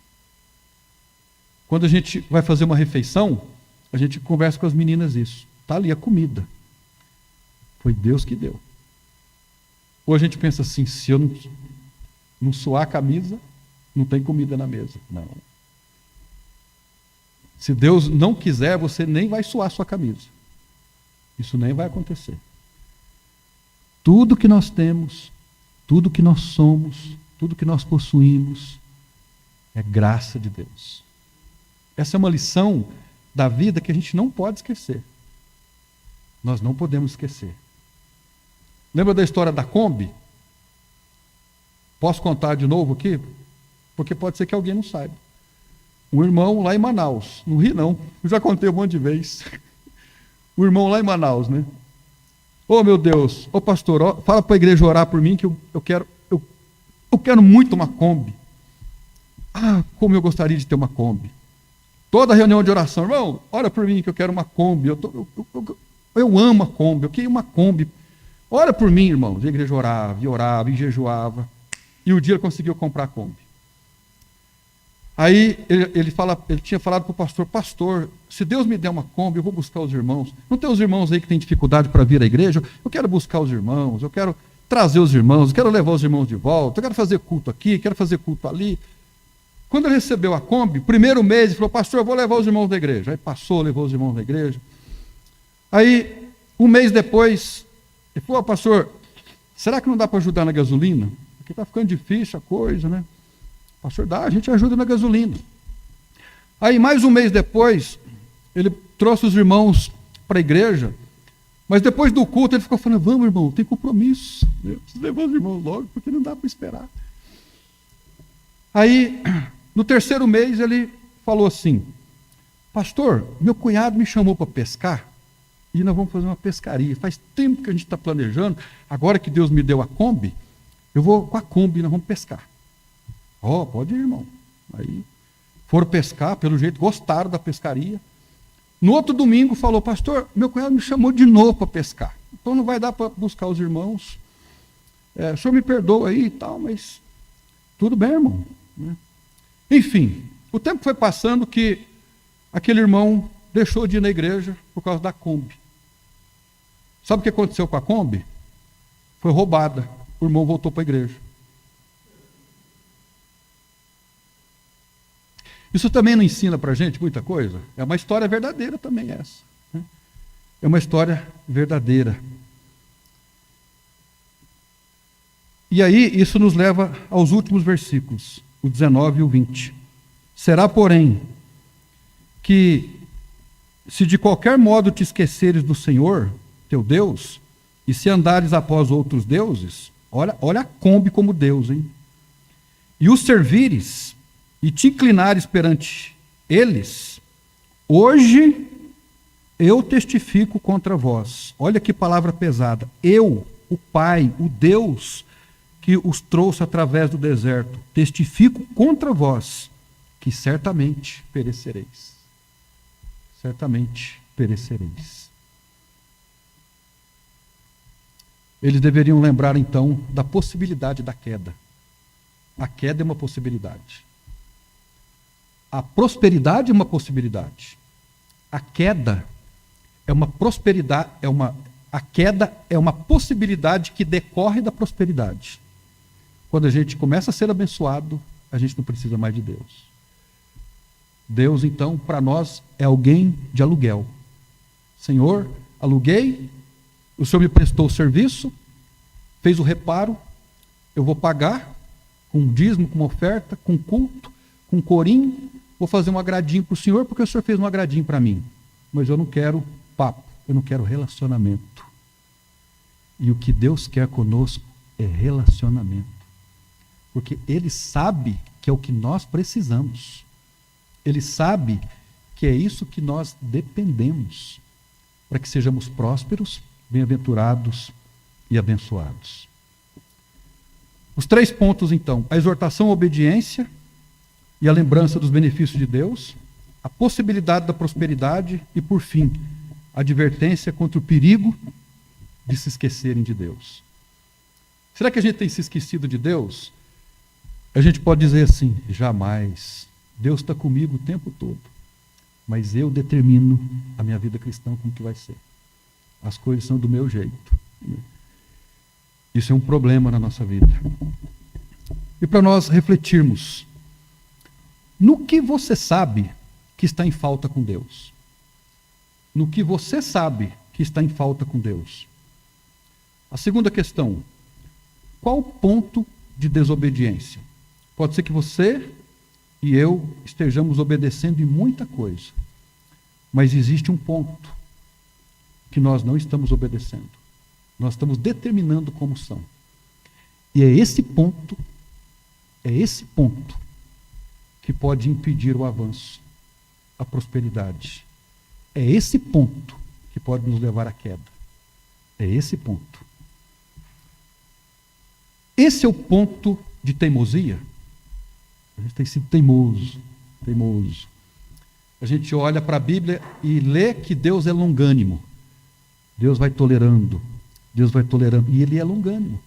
Quando a gente vai fazer uma refeição, a gente conversa com as meninas isso. Está ali a comida. Foi Deus que deu. Ou a gente pensa assim, se eu não suar a camisa, não tem comida na mesa. Não. Se Deus não quiser, você nem vai suar sua camisa. Isso nem vai acontecer. Tudo que nós temos, tudo que nós somos, tudo que nós possuímos, é graça de Deus. Essa é uma lição da vida que a gente não pode esquecer. Nós não podemos esquecer. Lembra da história da Kombi? Posso contar de novo aqui? Porque pode ser que alguém não saiba. Um irmão lá em Manaus, não ri não, eu já contei um monte de vezes. O irmão lá em Manaus, né? Ô meu Deus, ô pastor, fala para a igreja orar por mim que eu quero muito uma Kombi. Ah, como eu gostaria de ter uma Kombi. Toda reunião de oração, irmão, ora por mim que eu quero uma Kombi. Eu amo a Kombi, eu queria uma Kombi. Ora por mim, irmãos. A igreja orava e jejuava. E o dia ele conseguiu comprar a Kombi. Aí ele tinha falado para o pastor, pastor, se Deus me der uma Kombi, eu vou buscar os irmãos. Não tem os irmãos aí que têm dificuldade para vir à igreja? Eu quero buscar os irmãos, eu quero trazer os irmãos, eu quero levar os irmãos de volta, eu quero fazer culto aqui, quero fazer culto ali. Quando ele recebeu a Kombi, primeiro mês, ele falou, pastor, eu vou levar os irmãos da igreja. Aí passou, levou os irmãos da igreja. Aí, um mês depois, ele falou, pastor, será que não dá para ajudar na gasolina? Porque está ficando difícil a coisa, né? Pastor, dá, a gente ajuda na gasolina. Aí, mais um mês depois, ele trouxe os irmãos para a igreja, mas depois do culto ele ficou falando, vamos, irmão, tem compromisso. Eu preciso levar os irmãos logo, porque não dá para esperar. Aí, no terceiro mês, ele falou assim, pastor, meu cunhado me chamou para pescar, e nós vamos fazer uma pescaria. Faz tempo que a gente está planejando, agora que Deus me deu a Kombi, eu vou com a Kombi, nós vamos pescar. Pode ir, irmão. Aí foram pescar, pelo jeito gostaram da pescaria. No outro domingo falou, pastor, meu cunhado me chamou de novo para pescar. Então não vai dar para buscar os irmãos. O senhor me perdoa aí e tal, mas tudo bem, irmão. Enfim, o tempo foi passando que aquele irmão deixou de ir na igreja por causa da Kombi. Sabe o que aconteceu com a Kombi? Foi roubada. O irmão voltou para a igreja. Isso também não ensina para a gente muita coisa? É uma história verdadeira também essa. Né? É uma história verdadeira. E aí, isso nos leva aos últimos versículos, o 19 e o 20. Será, porém, que se de qualquer modo te esqueceres do Senhor, teu Deus, e se andares após outros deuses, olha a Kombi como Deus, hein? E os servires, e te inclinares perante eles, hoje eu testifico contra vós. Olha que palavra pesada. Eu, o Pai, o Deus que os trouxe através do deserto, testifico contra vós que certamente perecereis. Certamente perecereis. Eles deveriam lembrar então da possibilidade da queda. A queda é uma possibilidade. A prosperidade é uma possibilidade. A queda é uma prosperidade, a queda é uma possibilidade que decorre da prosperidade. Quando a gente começa a ser abençoado, a gente não precisa mais de Deus. Deus, então, para nós, é alguém de aluguel. Senhor, aluguei, o Senhor me prestou o serviço, fez o reparo, eu vou pagar com dízimo, com oferta, com culto, com corinho, vou fazer um agradinho para o Senhor, porque o Senhor fez um agradinho para mim. Mas eu não quero papo, eu não quero relacionamento. E o que Deus quer conosco é relacionamento. Porque Ele sabe que é o que nós precisamos. Ele sabe que é isso que nós dependemos. Para que sejamos prósperos, bem-aventurados e abençoados. Os 3 pontos, então: a exortação à obediência e a lembrança dos benefícios de Deus, a possibilidade da prosperidade e, por fim, a advertência contra o perigo de se esquecerem de Deus. Será que a gente tem se esquecido de Deus? A gente pode dizer assim: jamais. Deus está comigo o tempo todo, mas eu determino a minha vida cristã como que vai ser. As coisas são do meu jeito. Isso é um problema na nossa vida. E para nós refletirmos, no que você sabe que está em falta com Deus? No que você sabe que está em falta com Deus? A segunda questão: qual o ponto de desobediência? Pode ser que você e eu estejamos obedecendo em muita coisa, mas existe um ponto que nós não estamos obedecendo. Nós estamos determinando como são. E é esse ponto que pode impedir o avanço, a prosperidade. É esse ponto que pode nos levar à queda. É esse ponto. Esse é o ponto de teimosia. A gente tem sido teimoso. A gente olha para a Bíblia e lê que Deus é longânimo. Deus vai tolerando. E Ele é longânimo.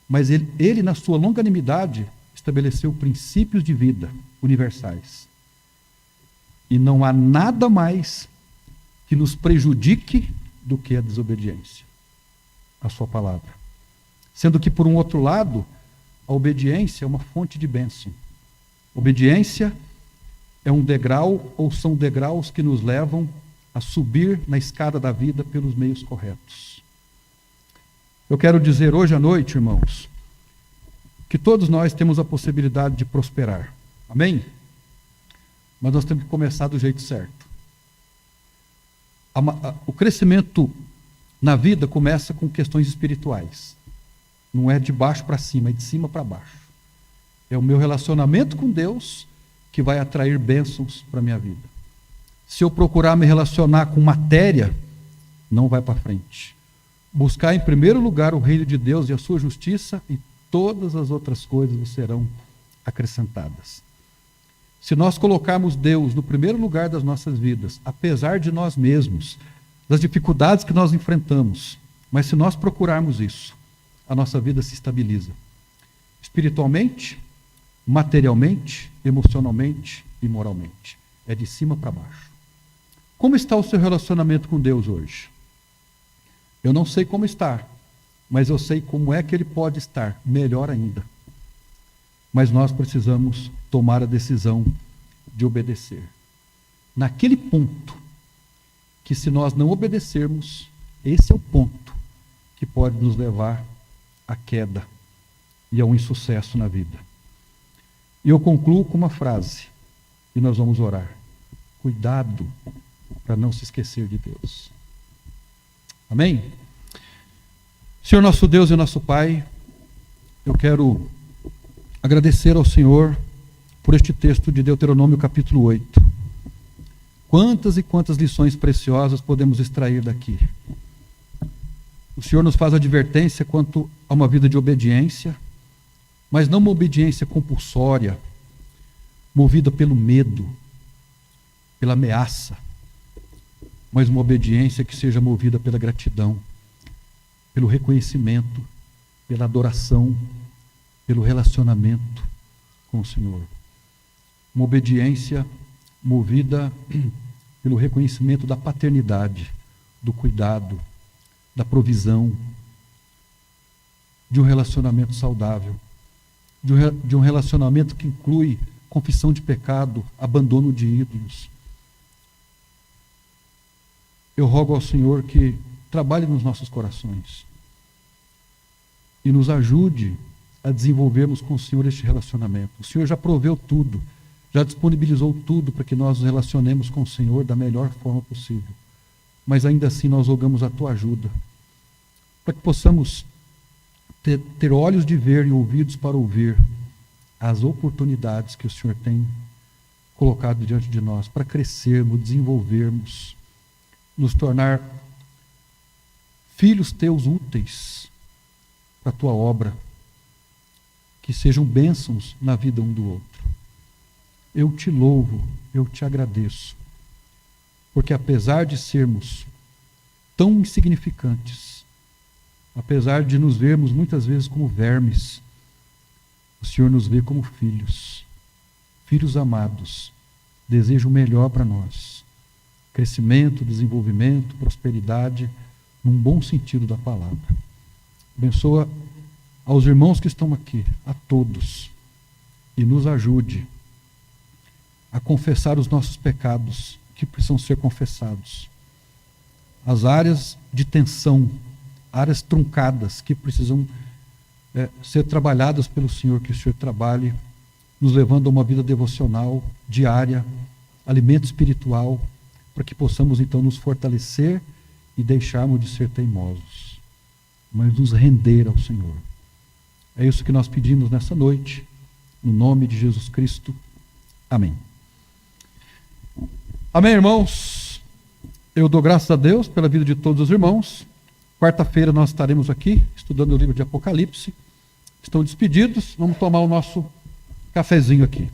Mas ele, na sua longanimidade, estabeleceu princípios de vida universais. E não há nada mais que nos prejudique do que a desobediência à sua palavra. Sendo que, por um outro lado, a obediência é uma fonte de bênção. Obediência é um degrau, ou são degraus que nos levam a subir na escada da vida pelos meios corretos. Eu quero dizer hoje à noite, irmãos, que todos nós temos a possibilidade de prosperar. Amém? Mas nós temos que começar do jeito certo. O crescimento na vida começa com questões espirituais. Não é de baixo para cima, é de cima para baixo. É o meu relacionamento com Deus que vai atrair bênçãos para a minha vida. Se eu procurar me relacionar com matéria, não vai para frente. Buscar em primeiro lugar o reino de Deus e a sua justiça, e todas as outras coisas serão acrescentadas. Se nós colocarmos Deus no primeiro lugar das nossas vidas, apesar de nós mesmos, das dificuldades que nós enfrentamos, mas se nós procurarmos isso, a nossa vida se estabiliza. Espiritualmente, materialmente, emocionalmente e moralmente. É de cima para baixo. Como está o seu relacionamento com Deus hoje? Eu não sei como está, mas eu sei como é que ele pode estar, melhor ainda. Mas nós precisamos tomar a decisão de obedecer. Naquele ponto, que se nós não obedecermos, esse é o ponto que pode nos levar à queda e ao insucesso na vida. E eu concluo com uma frase, e nós vamos orar. Cuidado para não se esquecer de Deus. Amém? Senhor nosso Deus e nosso Pai, eu quero agradecer ao Senhor por este texto de Deuteronômio capítulo 8. Quantas e quantas lições preciosas podemos extrair daqui. O Senhor nos faz advertência quanto a uma vida de obediência, mas não uma obediência compulsória, movida pelo medo, pela ameaça, mas uma obediência que seja movida pela gratidão, pelo reconhecimento, pela adoração, pelo relacionamento com o Senhor. Uma obediência movida pelo reconhecimento da paternidade, do cuidado, da provisão, de um relacionamento saudável, de um relacionamento que inclui confissão de pecado, abandono de ídolos. Eu rogo ao Senhor que trabalhe nos nossos corações e nos ajude a desenvolvermos com o Senhor este relacionamento. O Senhor já proveu tudo, já disponibilizou tudo para que nós nos relacionemos com o Senhor da melhor forma possível. Mas ainda assim nós rogamos a Tua ajuda, para que possamos ter olhos de ver e ouvidos para ouvir as oportunidades que o Senhor tem colocado diante de nós, para crescermos, desenvolvermos, nos tornar filhos Teus úteis para a tua obra, que sejam bênçãos na vida um do outro. Eu te louvo, eu te agradeço, porque apesar de sermos tão insignificantes, apesar de nos vermos muitas vezes como vermes, o Senhor nos vê como filhos, filhos amados, deseja o melhor para nós, crescimento, desenvolvimento, prosperidade, num bom sentido da palavra. Abençoa aos irmãos que estão aqui, a todos, e nos ajude a confessar os nossos pecados que precisam ser confessados, as áreas de tensão, áreas truncadas que precisam ser trabalhadas pelo Senhor, que o Senhor trabalhe, nos levando a uma vida devocional diária, alimento espiritual, para que possamos então nos fortalecer e deixarmos de ser teimosos, mas nos render ao Senhor. É isso que nós pedimos nessa noite, no nome de Jesus Cristo. Amém. Amém, irmãos? Eu dou graças a Deus pela vida de todos os irmãos. Quarta-feira nós estaremos aqui, estudando o livro de Apocalipse. Estão despedidos, vamos tomar o nosso cafezinho aqui.